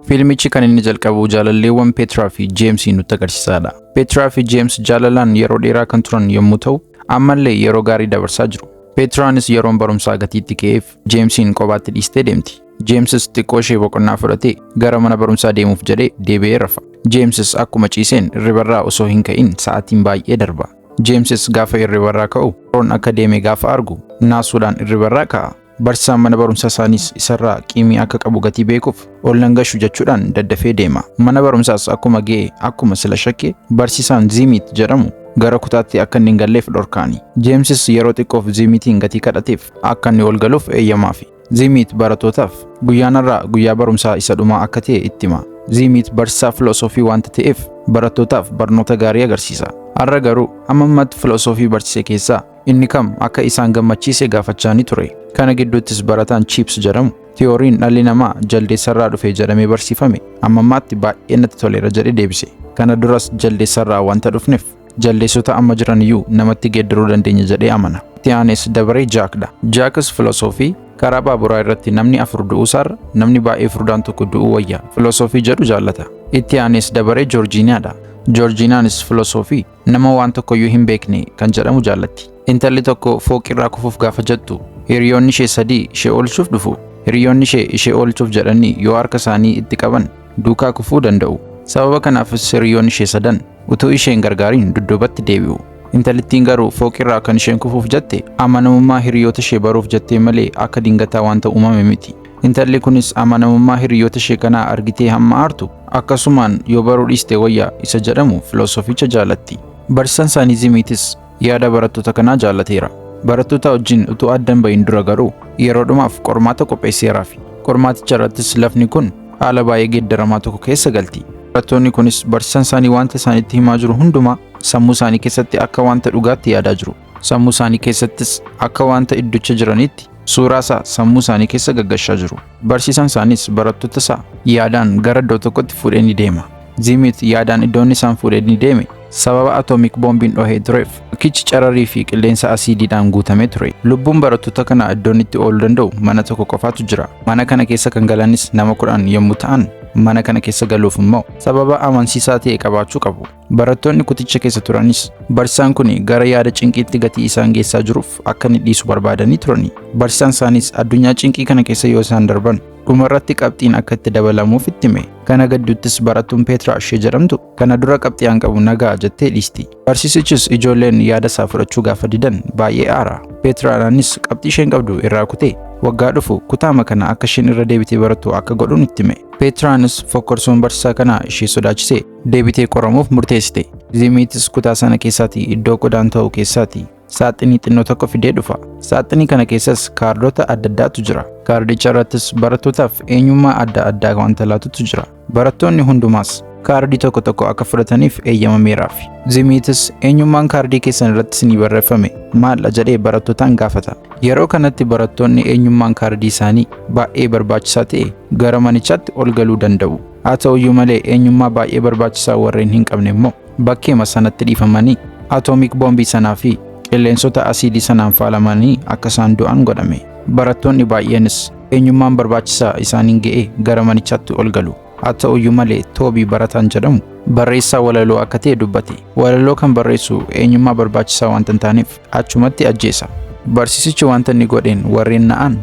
Fiilmichi kan inni jalqabu jaalalleewwan Peetraa fi Jeemsii nutti agarsiisaadha. Peetraa fi Jeems jaalalaan yeroo dheeraa kan turan yommuu ta'u, ammallee yeroo gaarii dabarsaa jiru. Peetraanis yeroon barumsaa gatiitti ka'eef Jeemsiin kophaatti dhiistee deemti. Jeemsis xiqqoo ishee boqonnaa fudhatee gara mana barumsaa deemuuf jedhee deebi'ee rafa. Jeemsis akkuma ciiseen hirribarraa osoo hin ka'in sa'aatiin baay'ee darba. Jeemsis gaafa hirribarraa ka'u yeroon akka deeme gaafa argu naasuudhaan hirribarraa ka'a. Barsiisaan mana barumsaa isaaniis isarraa qiimii akka qabu gatii beekuuf ol nan gashu jechuudhaan daddafee deema. Mana barumsaas akkuma ga'e akkuma sila shakke barsiisaan Ziimit jedhamu gara kutaatti akka inni hin galleef dhorkaani. Jeemsis yeroo xiqqoof Ziimitiin gatii kadhateef akka inni ol galuuf eeyyamaafi. Ziimit baratootaaf guyyaanarraa guyyaa barumsaa isa dhumaa akka ta'e itti hima. Ziimit barsiisaa filosoofii waanta ta'eef barattootaaf barnoota gaarii agarsiisa. Har'a garuu ammatti filosoofii barsiise keessaa inni kam akka isaan gammachiise gaafachaa ni ture. Kana gidduuttis barataan Chips jedhamu tiyooriin dhalli namaa jaldeessarraa dhufe jedhamee barsiifame ammatti baay'ee natti toleera jedhee deebise. Kana duras jaldeessarraa wanta dhufneef jaldeessota amma jiran iyyuu namatti geeddaruu dandeenya jedhee amana. Itti aanes dabaree Jaakdha. Jaakis filosoofii karaa baaburaa irratti namni 4 du'uusaarra namni baay'ee furdaan tokko du'uu wayya filosoofii jedhu jaallata. Itti aanes dabaree Joorjiinaadha. Joorjiinaanis filosoofii nama waan tokkoyyuu hin beekne kan jedhamu jaallatti. Intalli tokko fooqirraa kufuuf gaafa jettu hiriyoonni ishee 3 ishee oolchuuf dhufu. Hiriyoonni ishee oolchuuf jedhanii yoo harka isaanii itti qaban duukaa kufuu danda'u. Sababa kanaafis hiriyoonni ishee 3 utuu isheen gargaariin dudduubatti deebi'u. Intalittiin garuu fooqirraa kan isheen kufuuf jette amanamummaa hiriyoota ishee baruuf jettee malee akka dingataa wanta uumame miti. Intalli kunis amanamummaa hiriyoota ishee kanaa argitee hamma aartu akkasumaan yoo baruu dhiiste wayyaa isa jedhamu filosooficha jaallatti. Barsiisaan isaanii Ziimitis yaada barattoota kanaa jaallateera. Barattoota wajjin utuu addan bahin dura garuu yeroodhumaaf qormaata qopheesseeraafi. Qormaaticha irrattis lafni kun haala baay'ee geeddaramaa tokko keessa galti. Barattoonni kunis barsiisaan isaanii wanta isaanitti himaa jiru hundumaa sammuu isaanii keessatti akka wanta dhugaatti yaadaa jiru. Sammuu isaanii keessattis akka wanta idducha jiranitti suuraa isaa sammuu isaanii keessa gaggashaa jiru. Barsiisaan isaaniis barattoota isaa yaadaan gara iddoo tokkotti fuudhee ni deema. Ziimit yaadaan iddoon isaan fuudhee ni deeme sababa atoomik boombiin dhohee tureef bakkichi cararii fi qilleensa asiidiidhaan guutamee ture. Lubbuun barattoota kanaa iddoon itti ooluu danda'u mana tokko qofaatu jira. Mana kana keessa kan galanis nama 10 yommuu ta'an mana kana keessa galuuf immoo sababa amansiisaa ta'e qabaachuu qabu. Barattoonni kuticha keessa turanis barsiisaan kun gara yaada cinqiitti gatii isaan geessaa jiruuf akka inni dhiisu barbaadanii turani. Barsiisaan isaaniis addunyaa cinqii kana keessa yoo isaan darban dhumarratti qabxiin akka itti dabalamuuf itti hime. Kana gidduuttis barattuun Peetraa ishee jedhamtu kana dura qabxii qabu nagaa jettee dhiisti. Barsiisichis ijoolleen yaada isaa fudhachuu gaafa didan baay'ee aara. Peetraadhaanis qabxii isheen qabdu irraa kutee waggaa dhufu kutaama kana akka isheen irra deebitee barattu akka godhuun itti hime. Peetraanis fokkorsuun barsiisaa kanaa ishee sodaachisee deebitee qoramuuf murteessite. Ziimitis kutaa sana keessaatii iddoo qodaan ta'u keessaatii saaxinii xinnoo tokko fidee dhufa. Saaxinii kana keessas kaardota adda addaatu jira. Kaardicha irrattis barattootaaf eenyummaa adda addaa wanta laatutu jira. Barattoonni hundumaas kaardii tokko tokko akka fudhataniif eeyyamameeraafi. Ziimitis eenyummaan kaardii keessan irratti ni barreeffame maal jedhee barattootaan gaafata. Yeroo kanatti barattoonni eenyummaan kaardii isaanii baay'ee barbaachisaa ta'e gara manichaatti ol galuu danda'u. Haa ta'uyyuu malee eenyummaa baay'ee barbaachisaa warreen hin qabne immoo bakkeema sanatti dhiifamanii atoomik boombii sanaa fi qilleensota asiidii sanaan faalamanii akka isaan du'an godhame. Barattoonni baay'eenis eenyummaan barbaachisaa isaaniin ga'ee gara manichaatti ol galu. Haa ta'uyyuu malee Toobii Barataan jedhamu barreessaa walaloo akka ta'e dubbate. Walaloo kan barreessu eenyummaa barbaachisaa wanta hin taaneef achumatti ajjeesa. Barsiisichi wanta inni godheen warreen na'an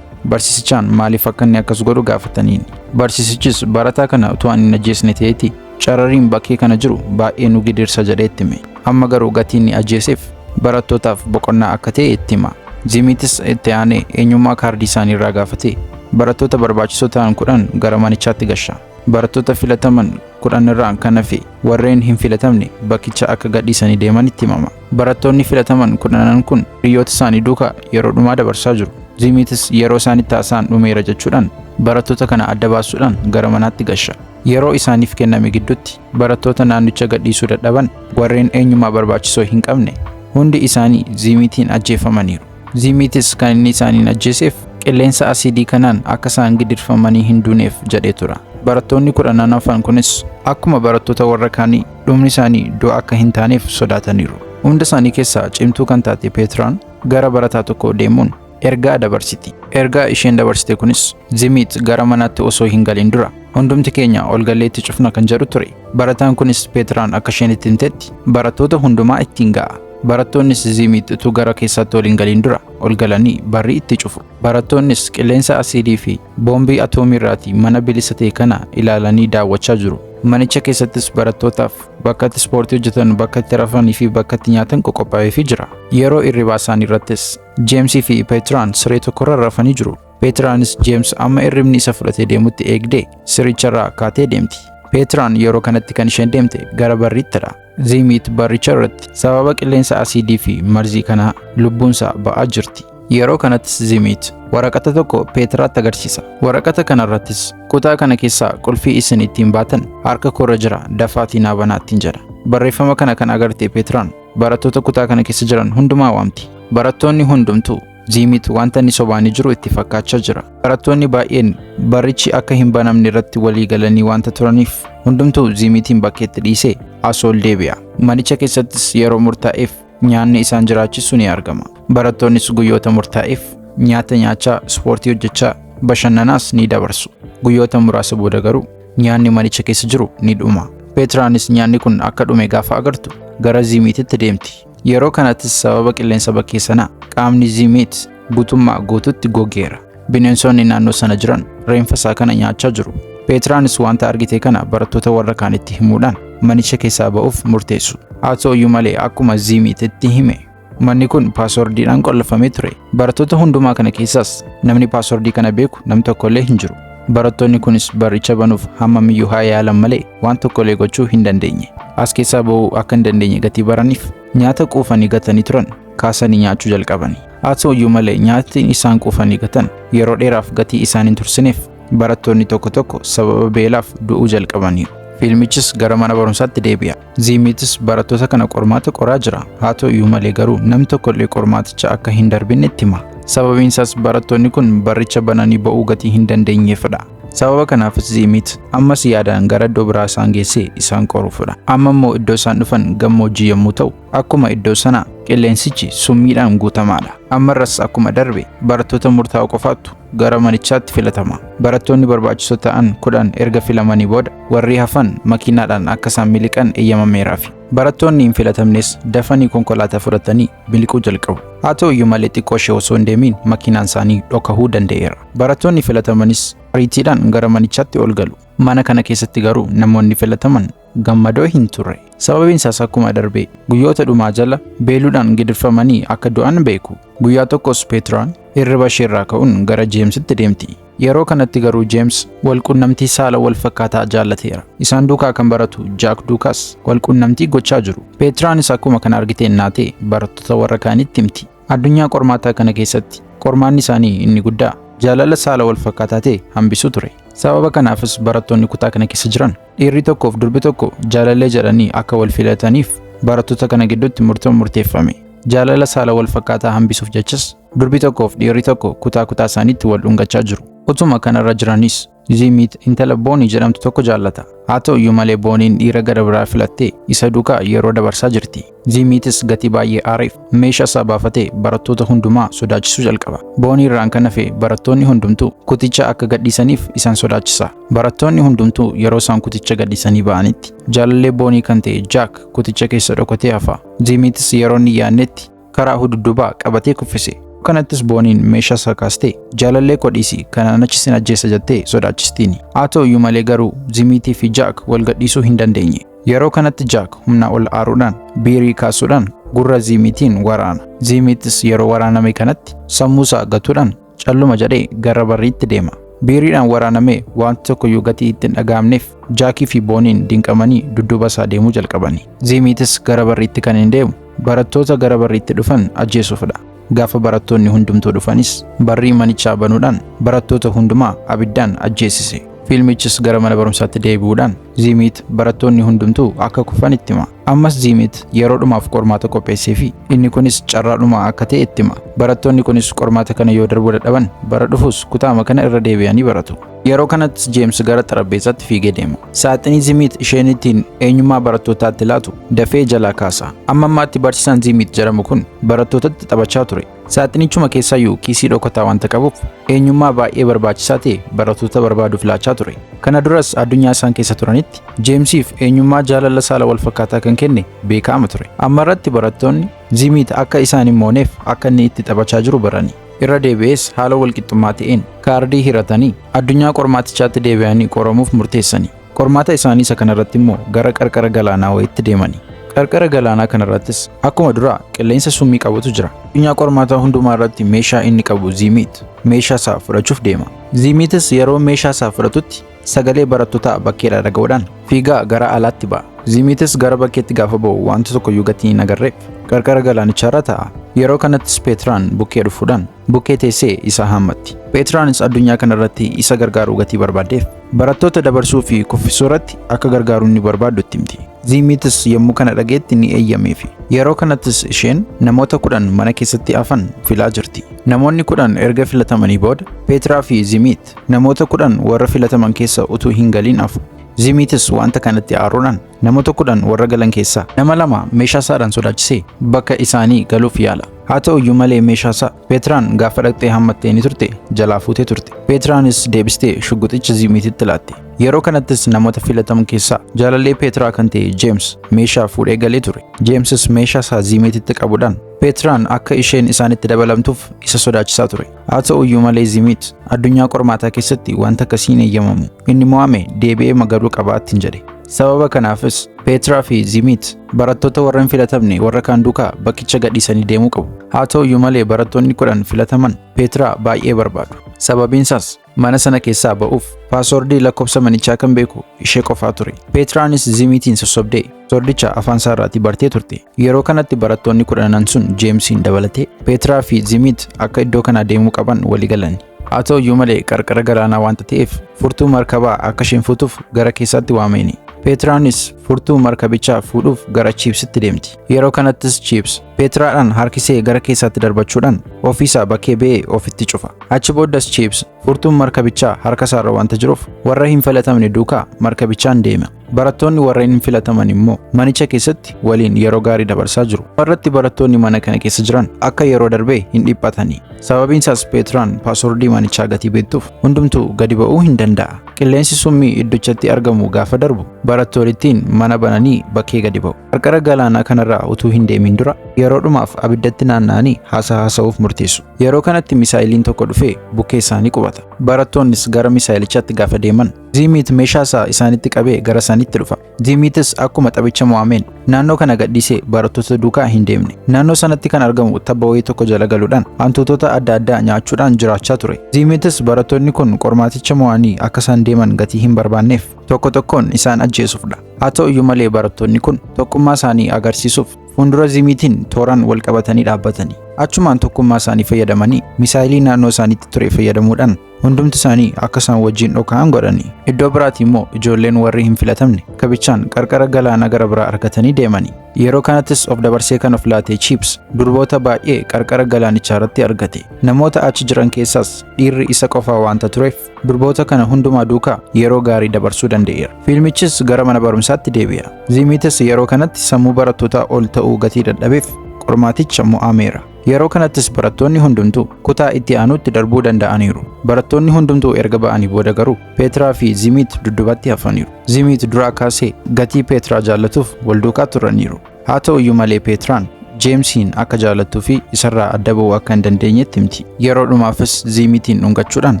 barsiisichaan maaliif akka inni akkas godhu gaafataniin. Barsiisichis barataa kana utuu hin ajjeesne ta'eeti carariin bakkee kana jiru baay'ee nu gidirsa jedhee itti hime. Amma garuu gatiin ni ajjeeseef barattootaaf boqonnaa akka ta'e itti hima. Ziimitis itti aanee eenyummaa kaardii isaanii irraa gaafatee barattoota barbaachisoo ta'an 10 gara manichaatti gasha. Barattoota filataman 10 irraa kan hafe warreen hin filatamne bakkicha akka gadhiisanii deeman itti himama. Barattoonni filataman 10 kun hiriyoota isaanii duukaa yeroo dhumaa dabarsaa jiru. Ziimitis yeroo isaanitti haasa'an dhumeera jechuudhaan barattoota kana adda baasuudhaan gara manaatti gasha. Yeroo isaaniif kenname gidduutti barattoota naannicha gadhiisuu dadhaban warreen eenyummaa barbaachisoo hin qabne hundi isaanii Ziimitiin ajjeefamaniiru. Ziimitis kan inni isaaniin ajjeeseef qilleensa asiidii kanaan akka isaan gidirfamanii hin duuneef jedhee tura. Barattoonni 10 hafan kunis akkuma barattoota warra kaanii dhumni isaanii du'a akka hin taaneef sodaataniiru. Hunda isaanii keessaa cimtuu kan taate Peetraan gara barataa tokko deemuun ergaa dabarsiti. Ergaa isheen dabarsite kunis Ziimit gara manaatti osoo hin galin dura Hundumti keenya ol gallee itti cufna kan jedhu ture. Barataan kunis Peetiraan akka isheen itti himtetti barattoota hundumaa ittiin ga'a. Barattoonnis Ziimit utuu gara keessaatti ol hin galiin dura ol galanii barrii itti cufu. Barattoonnis qilleensa asiidii fi boombii atoomii irraatii mana bilisa ta'e kana ilaalanii daawwachaa jiru. Manicha keessattis barattootaaf bakka itti ispoortii hojjetan, bakka itti rafanii fi bakka itti nyaatan qophaa'eefii jira. Yeroo irribaa isaanii irrattis Jeemsii fi Peetiraan siree tokkorra rafanii jiru. Peetiraanis Jeems amma irribni isa fudhatee deemutti eegdee siricharraa kaatee deemti. Peetiraan yeroo kanatti kan isheen deemte gara barriittidha. Ziimit barricha irratti sababa qilleensa asiidii fi marzii kanaa lubbuunsaa ba'aa jirti. Yeroo kanattis Ziimit waraqata tokko Peetiraatti agarsiisa. Waraqata kanarrattis kutaa kana keessaa qulfii isin ittiin baatan harka koorra jira, dafaatii naa banaa ittiin jedha. Barreeffama kana kan agarte Peetiraan barattoota kutaa kana keessa jiran hundumaa waamti. Barattoonni hundumtuu Ziimit wanta inni sobaanii jiru itti fakkaachaa jira. Barattoonni baay'een barrichi akka hin banamne irratti walii galanii wanta turaniif hundumtuu Ziimitiin bakkeetti dhiisee as ol deebi'a. Manicha keessattis yeroo murtaa'eef nyaanni isaan jiraachisu ni argama. Barattoonnis guyyoota murtaa'eef nyaata nyaachaa, ispoortii hojjechaa, bashannanaas ni dabarsu. Guyyoota muraasa booda garuu nyaanni manicha keessa jiru ni dhuma. Peetiraanis nyaanni kun akka dhume gaafa agartu gara Ziimititti deemti. Yeroo kanattis sababa qilleensa bakkee sanaa qaamni Ziimit guutummaa guututti gogeera. Bineensonni naannoo sana jiran reenfa isaa kana nyaachaa jiru. Peetiraanis wanta argite kana barattoota warra kaanitti himuudhaan manicha keessaa ba'uuf murteessu. Haa ta'uyyuu malee akkuma Ziimit itti hime manni kun paaswordiidhaan qollafamee ture. Barattoota hundumaa kana keessaas namni paaswordii kana beeku nam tokkollee hin jiru. Barattoonni kunis baricha banuuf hammamiyyuu haa yaalan malee waan tokkollee gochuu hin dandeenye. As keessaa ba'uu akka hin dandeenye gatii baraniif nyaata quufanii gatanii turan kaasanii nyaachuu jalqabani. Haa ta'uyyuu malee nyaatni isaan quufanii gatan yeroo dheeraaf gatii isaan hin tursineef barattoonni tokko tokko sababa beelaaf du'uu jalqabaniiru. Fiilmichis gara mana barumsaatti deebi'a. Ziimitis barattoota kana qormaata qoraa jira. Haa ta'uyyuu malee garuu namni tokkollee qormaaticha akka hin darbine itti hima. Sababiin isaas barattoonni kun baricha bananii ba'uu gatii hin dandeenyeefidha. Sababa kanaafis Ziimit ammas yaadaan gara iddoo biraa isaan geessee isaan qoruufidha. Amma immoo iddoo isaan dhufan gammoojjii yommuu ta'u, akkuma iddoo sanaa qilleensichi summiidhaan guutamaadha. Ammarras akkuma darbe barattoota murtaa'oo qofaattu gara manichaatti filatama. Barattoonni barbaachisoo ta'an 10 erga filamanii booda warri hafan makiinaadhaan akka isaan miliqan eeyyamameeraafi. Barattoonni hin filatamnes dafanii konkolaataa fudhatanii miliquu jalqabu. Haa ta'uyyuu malee xiqqoo ishee osoo hin deemin makiinaan isaanii dhokahuu danda'eera. Barattoonni filatamanis ariitiidhaan gara manichaatti ol galu. Mana kana keessatti garuu namoonni filataman gammadoo hin turre. Sababiin isaas akkuma darbe guyyoota dhumaa jala beeluudhaan gidirfamanii akka du'an beeku. Guyyaa tokkos Peetiraan hirriba isheerraa ka'uun gara Jeemsitti deemti. Yeroo kanatti garuu Jeems walqunnamtii saala wal fakkaataa jaallateera. Isaan duukaa kan baratu Jaak duukaas walqunnamtii gochaa jiru. Peetiraanis akkuma kana argiteen naatee barattoota warra kaanitti himti. Addunyaa qormaataa kana keessatti qormaanni isaanii inni guddaa jaalala saala wal fakkaataa ta'e hambisuu ture. Sababa kanaafis barattoonni kutaa kana keessa jiran dhiirri tokkoof durbi tokko jaalallee jedhanii akka wal filataniif barattoota kana gidduutti murteeffame. Jaalala saala wal fakkaataa hambisuuf jechas durbi tokkoof dhiirri tokko kutaa isaaniitti wal dhungachaa jiru. Utuma kanarra jiranis Ziimit intala Boonii jedhamtu tokko jaallata. Haa ta'uyyuu malee Booniin dhiira gara biraa filattee isa duukaa yeroo dabarsaa jirti. Ziimitis gatii baay'ee aareef meeshaa isaa baafatee barattoota hundumaa sodaachisuu jalqaba. Boonii irraan kan hafe barattoonni hundumtuu kuticha akka gadhiisaniif isaan sodaachisa. Barattoonni hundumtuu yeroo isaan kuticha gadhiisanii ba'anitti jaalallee Boonii kan ta'e Jaak kuticha keessa dhokatee hafa. Ziimitis yeroo inni yaannetti karaa hududduubaa qabatee kuffise. Kanattis Booniin meeshaa isaa kaastee jaalallee kodhiisi kanaan achi sin ajjeessa jettee sodaachistiini. Haa ta'uyyuu malee garuu Ziimitii fi Jaak wal gadhiisuu hin dandeenye. Yeroo kanatti Jaak humna ol aaruudhaan biirii kaasuudhaan gurra Ziimitiin waraana. Ziimitis yeroo waraaname kanatti sammuu isaa gatuudhaan calluma jedhee gara barriitti deema. Biiriidhaan waraanamee wanti tokkoyyuu gatii ittiin dhaga'amneef Jaakii fi Booniin dinqamanii dudduuba isaa deemuu jalqabani. Ziimitis gara barriitti kan hin deemu barattoota gara barriitti dhufan ajjeesuufidha. Gaafa barattoonni hundumtuu dhufanis barrii manichaa banuudhaan barattoota hundumaa abiddaan ajjeesise. Fiilmichis gara mana barumsaatti deebi'uudhaan Ziimit barattoonni hundumtuu akka kufan itti hima. Ammas Ziimit yeroo dhumaaf qormaata qopheessee fi inni kunis carraa dhumaa akka ta'e itti hima. Barattoonni kunis qormaata kana yoo darbuu dadhaban bara dhufus kutaama kana irra deebi'anii baratu. Yeroo kanatti Jeems gara xarapheezaatti fiigee deema. Saaxinii Ziimit isheen ittiin eenyummaa barattootaatti laatu dafee jalaa kaasa. Amma ammaatti barsiisaan Ziimit jedhamu kun barattootatti taphachaa ture. Saaxinichuma keessayyuu kiisii dhokataa wanta qabuuf eenyummaa baay'ee barbaachisaa ta'e barattoota barbaaduuf laachaa ture. Kana duras addunyaa isaan keessa turanitti Jeemsiif eenyummaa jaalala saala wal fakkaataa kan kenne beekama ture. Amma irratti barattoonni Zimiit akka isaan hin mooneef akka inni itti taphachaa jiru barani. Irra deebi'ees haala walqixxummaa ta'een kaardii hiratanii addunyaa qormaatichaatti deebi'anii qoramuuf murteessanii. Qormaata isaanii isa kanarratti immoo gara qarqara galaanaa wayiitti deemanii. Qarqara galaanaa kanarrattis akkuma duraa qilleensa summii qabutu jira. Addunyaa qormaataa hundumaa irratti meeshaa inni qabu Zimiit meeshaa isaa fudhachuuf deema. Zimiitis yeroo meeshaa isaa fudhatutti sagalee barattootaa bakkeedhaa dhaga'uudhaan fiigaa gara alaatti ba'a. Zimiitis gara bakkeetti gaafa ba'u wanta tokkoyyuu gatii hin agarreef qarqara galaanicharra taa'a. Yeroo kanattis Peetiraan bukkee dhufuudhaan bukkee teessee isa haammatti. Peetiraanis addunyaa kanarratti isa gargaaruu gatii barbaaddeef barattoota dabarsuu fi kuffisuu irratti akka gargaaruu inni barbaadu itti himti. Zimiitis yommuu kana dhageetti ni eeyyameefi. Yeroo kanattis isheen namoota 10 mana keessatti hafan filaa jirti. Namoonni 10 erga filatamanii booda Peetiraa fi Zimiit namoota 10 warra filataman keessa utuu hin galiin hafu. Zimiitis wanta kanatti aaruudhaan namoota 10 warra galan keessaa nama 2 meeshaa isaadhaan sodaachisee bakka isaanii galuuf yaala. Haa ta'u iyyuu malee meeshaa isaa Peetiraan gaafa dhaqxee hammattee ni turte jalaa fuutee turte. Peetiraanis deebistee shugguxicha Zimiititti laatte. Yeroo kanattis namoota filataman keessaa jaalallee Peetiraa kan ta'e Jeems meeshaa fuudhee galee ture. Jeemsis meeshaa isaa Zimiititti qabuudhaan Peetiraan akka isheen isaanitti dabalamtuuf isa sodaachisaa ture. Haa ta'u iyyuu malee Zimiit addunyaa qormaataa keessatti wanta akkasii hin eeyyamamu. Inni mo'ame deebi'ee magaluu qabaattiin jedhe. Sababa kanaafis Peetiraa fi Zimiit barattoota warra hin filatamne warra kaan duukaa bakkicha gadhiisanii deemuu qabu. Haa ta'u iyyuu malee barattoonni 10 filataman Peetiraa baay'ee barbaadu. Sababiin isaas mana sana keessaa ba'uuf paaswordii lakkoofsa manichaa kan beeku ishee qofaa ture. Peetiraanis Zimiitiin sossobdee sordicha afaan isaarraatii bartee turte. Yeroo kanatti barattoonni 10 sun Jeemsiin dabalatee Peetiraa fi Zimiit akka iddoo kanaa deemuu qaban walii galan. Haa ta'u iyyuu malee qarqara galaanaa wanta ta'eef furtuu markabaa akka isheen fuutuuf gara keessaatti waameni. Peetiraanis furtuu markabichaa fuudhuuf gara Chiipsitti deemti. Yeroo kanattis Chiips Peetiraadhaan harkisee gara keessaatti darbachuudhaan ofiisaa bakkee ba'ee ofitti cufa. Achi booddas Chiips furtuun markabichaa harka isaarra wanta jiruuf warra hin filatamne duukaa markabichaan deema. Barattoonni warra hin filataman immoo manicha keessatti waliin yeroo gaarii dabarsaa jiru. Warratti barattoonni mana kana keessa jiran akka yeroo darbee hin dhiphatanii. Sababiin isaas Peetiraan paaswordii manichaa gatii beektuuf hundumtuu gadi ba'uu hin danda'a. Qilleensi summii iddochatti argamu gaafa darbu barattoottiin mana bananii bakkee gadi ba'u. Qarqara galaanaa kanarraa utuu hin deemin dura yeroodhumaaf abiddatti naanna'anii haasa'uuf murteessu. Yeroo kanatti misaayiliin tokko dhufee bukkee isaanii qubata. Barattoonnis gara misaayilichaatti gaafa deeman Zimiit meeshaa isaa isaanitti qabee gara isaaniitti dhufa. Zimiitis akkuma taphicha mo'ameen naannoo kana gadhiisee barattoota duukaa hin deemne. Naannoo sanatti kan argamu tabba wayii tokko jala galuudhaan hantuutota adda addaa nyaachuudhaan jiraachaa ture. Zimiitis barattoonni kun qormaaticha mo'anii akka isaan deeman gatii hin barbaanneef tokko tokkoon isaan ajjeesuufdha. Haa ta'u iyyuu malee barattoonni kun tokkummaa isaanii agarsiisuuf fuuldura Zimiitiin tooraan wal qabatanii dhaabbatanii. Achumaan tokkummaa isaanii fayyadamanii misaayilii naannoo isaaniitti ture fayyadamuudhaan hundumti isaanii akka isaan wajjin dhoka'an godhanii. Iddoo biraatti immoo ijoolleen warri hin filatamne kabichaan qarqara galaanaa gara biraa argatanii deemanii. Yeroo kanattis of dabarsee kan of laatee Chiips durboota baay'ee qarqara galaanichaa irratti argate. Namoota achi jiran keessaas dhiirri isa qofaa wanta tureef durboota kana hundumaa duukaa yeroo gaarii dabarsuu danda'eera. Fiilmichis gara mana barumsaatti deebi'a. Zimiitis yeroo kanatti sammuu barattootaa ol ta'uu gatii dadhabeef qormaaticha mo'ameera. Yeroo kanattis barattoonni hundumtuu kutaa itti aanutti darbuu danda'aniiru. Barattoonni hundumtuu erga ba'anii booda garuu Peetiraa fi Zimiit dudduubatti hafaniiru. Zimiit duraa kaasee gatii Peetiraa jaallatuuf wal duukaa turaniiru. Haa ta'u iyyuu malee Peetiraan Jeemsiin akka jaallattuu fi isarraa adda ba'uu akka hin dandeenyetti himti. Yeroo dhumaafis Zimiitiin dhungachuudhaan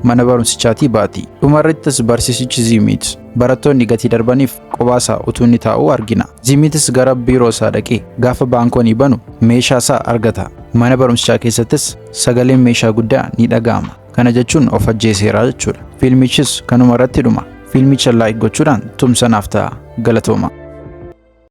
mana barumsichaatii baati. Dhumarrittis barsiisichi Zimiit barattoonni gatii darbaniif qobaasaa utuu inni taa'uu argina. Zimiitis gara biiroo isaa dhaqee gaafa baankoonii banu meeshaa isaa argata. Mana barumsichaa keessattis sagaleen meeshaa guddaa ni dhaga'ama. Kana jechuun of ajjeeseera jechuudha. Fiilmichis kanuma irratti dhuma. Fiilmicha laayik gochuudhaan tumsa naaf ta'a. Galatooma.